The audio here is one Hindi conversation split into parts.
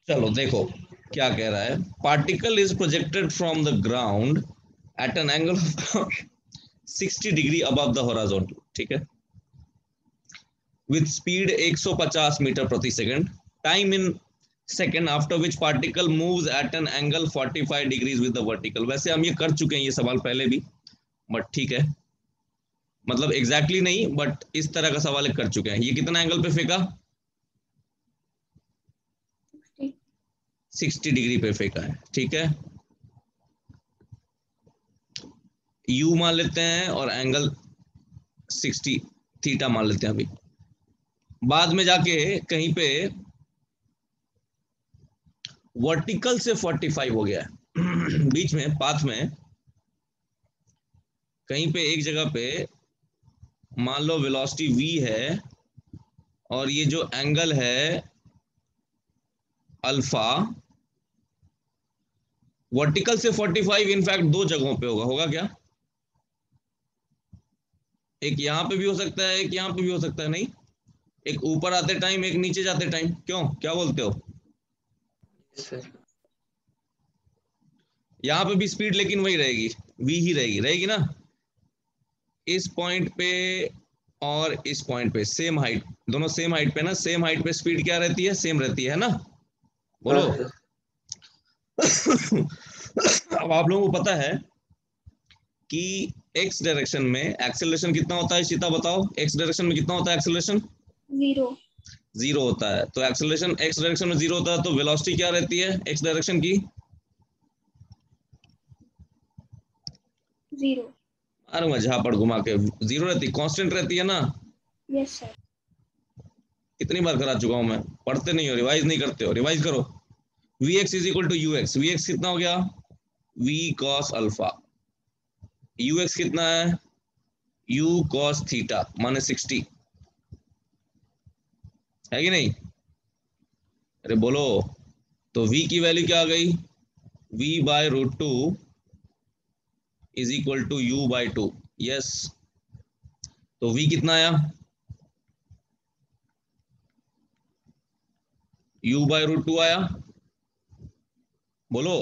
चलो देखो क्या कह रहा है। Particle is projected from the ground eight an angle of 60 degree above the horizontal, ठीक है, विथ स्पीड 150 मीटर प्रति second, time in second, after which particle moves eight an angle 45 degrees with the vertical. वैसे हम ये कर चुके हैं ये सवाल पहले भी, बट ठीक है, मतलब एग्जैक्टली नहीं बट इस तरह का सवाल कर चुके हैं। ये कितना एंगल पे फेंका? 60 डिग्री पे फेंका है, ठीक है। यू मान लेते हैं और एंगल 60 थीटा मान लेते हैं अभी। बाद में जाके कहीं पे वर्टिकल से 45 हो गया है बीच में पाथ में कहीं पे एक जगह पे मान लो वेलोसिटी v है और ये जो एंगल है अल्फा, वर्टिकल से 45 इनफैक्ट दो जगहों पे होगा क्या? एक यहां पे भी हो सकता है, एक यहां पे भी हो सकता है, नहीं? एक ऊपर आते टाइम, एक नीचे जाते टाइम, क्यों, क्या बोलते हो? सर यहां पे भी स्पीड लेकिन वही रहेगी, v ही रहेगी ना। इस पॉइंट पे और इस पॉइंट पे सेम हाइट, दोनों सेम हाइट पे ना, सेम हाइट पे स्पीड क्या रहती है? सेम रहती है ना, बोलो। अब आप लोगों को पता है कि एक्स डायरेक्शन में एक्सेलरेशन कितना होता है? सीता बताओ, एक्स डायरेक्शन में कितना होता है एक्सेलरेशन? 0। जीरो होता है। तो एक्सेलरेशन एक्स डायरेक्शन में जीरो होता है, तो वेलोसिटी क्या रहती है एक्स डायरेक्शन की? 0। अरे मैं झापड़ घुमा के, जीरो रहती, कांस्टेंट रहती है ना। Yes sir. कितनी बार करा चुका हूं मैं, पढ़ते नहीं हो, रिवाइज नहीं करते हो, रिवाइज करो। V X is equal to U X, V X कितना हो गया? V cos alpha. U X कितना है? यू कॉस थीटा माने 60, है कि नहीं? अरे बोलो। तो v की वैल्यू क्या आ गई? v by root two is equal to u by two. Yes, तो v कितना आया? u बाय रूट टू आया, बोलो।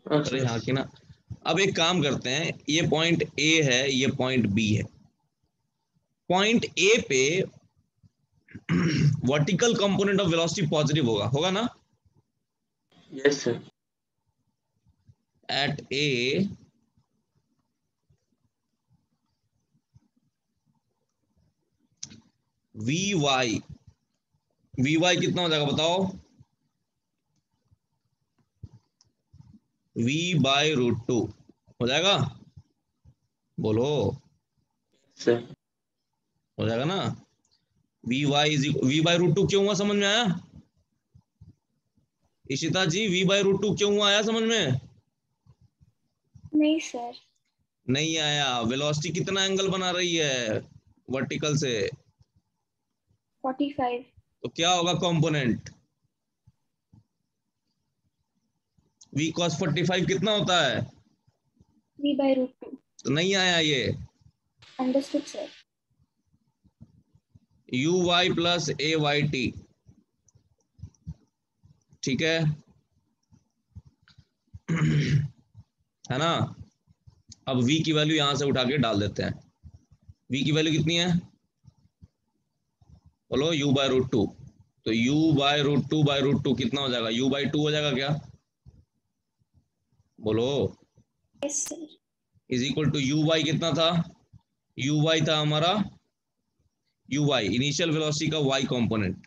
अरे हाँ कि ना। अब एक काम करते हैं, ये पॉइंट ए है, ये पॉइंट बी है। पॉइंट ए पे vertical component of velocity positive होगा ना? Yes sir. At A V Y कितना हो जाएगा बताओ? v बाय रूट टू हो जाएगा, बोलो। सर हो जाएगा ना। वी बाय रूट टू क्यों हुआ, समझ में आया? इशिता जी, v बाय रूट टू क्यों हुआ, आया समझ में? नहीं सर। नहीं आया। वेलोसिटी कितना एंगल बना रही है वर्टिकल से? 45। तो क्या होगा कंपोनेंट? v cos 45 कितना होता है? v/√2। तो नहीं आया ये। Understood sir. U Y plus ए वाई टी, ठीक है है ना। अब v की वैल्यू यहां से उठा के डाल देते हैं। v की वैल्यू कितनी है बोलो? u by root two. तो u बाय रूट टू कितना हो जाएगा? u बाय टू हो जाएगा क्या, बोलो। Yes sir. Is equal to u y कितना था? यू वाई था हमारा, यू वाई इनिशियल वेलोसिटी का y कंपोनेंट।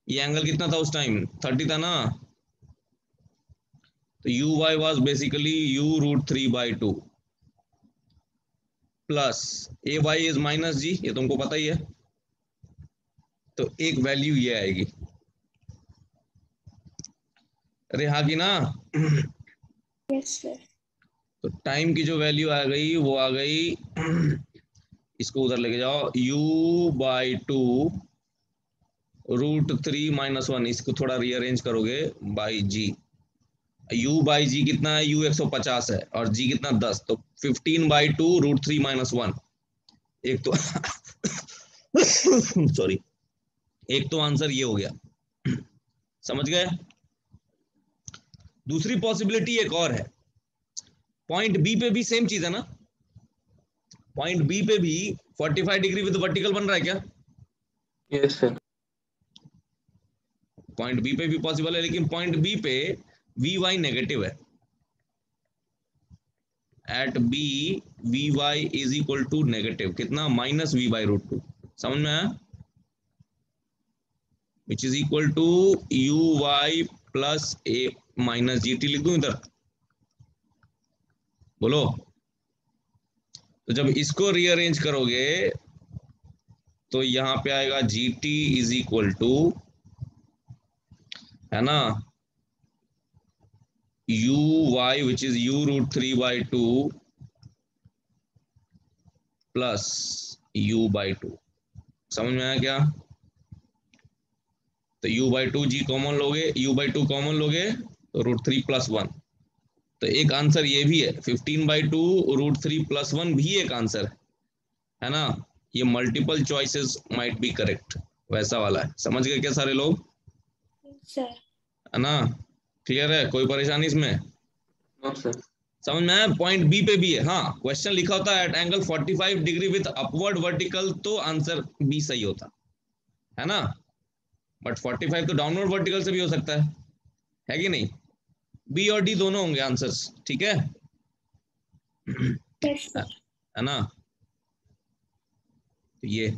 ये एंगल कितना था उस टाइम? 30 था ना। तो u y was basically u root three by two plus A y is minus g, ये तुमको पता ही है। तो एक वैल्यू ये आएगी। अरे हाँ कि ना। Yes sir. तो टाइम की जो वैल्यू आ गई वो आ गई इसको उधर लेके जाओ, u by two root three minus one, इसको थोड़ा रीअरेंज करोगे by G. u by G कितना है? u 150 है और g कितना 10, तो 15 by two root three minus one. एक तो सॉरी, एक तो आंसर ये हो गया, समझ गए। दूसरी पॉसिबिलिटी एक और है, पॉइंट बी पे भी सेम चीज है ना, पॉइंट बी पे भी 45 डिग्री विद वर्टिकल बन रहा है क्या? Yes, sir. पॉइंट बी पे भी पॉसिबल है, लेकिन पॉइंट बी पे वी वाई नेगेटिव है। At b v y is equal to negative कितना, minus v by root two, समझ में आया? Which is equal to u Y plus a minus g t, लिख दूं इधर, बोलो। तो जब इसको रीअरेंज करोगे तो यहां पे आएगा G T is equal to, है ना, U Y which is U root 3 by 2 plus U by 2, समझ में आया क्या? तो u by two G common लोगे, u बाई टू कॉमन लोगे तो रूट 3 प्लस 1, तो एक आंसर ये भी है, 15 बाई 2 रूट 3 प्लस 1 भी एक आंसर है ना। ये multiple choices might be correct, वैसा वाला है, समझ गए क्या सारे लोग? Sir. है ना, क्लियर है, कोई परेशानी इसमें? No, sir. समझ में आया? पॉइंट बी पे भी है, हाँ क्वेश्चन लिखा होता है at angle 45 degree with upward vertical, तो आंसर बी सही होता है ना, बट 45 तो डाउनवर्ड वर्टिकल से भी हो सकता है कि नहीं? बी और डी दोनों होंगे आंसर्स, ठीक है। Yes, sir. है ना, तो ये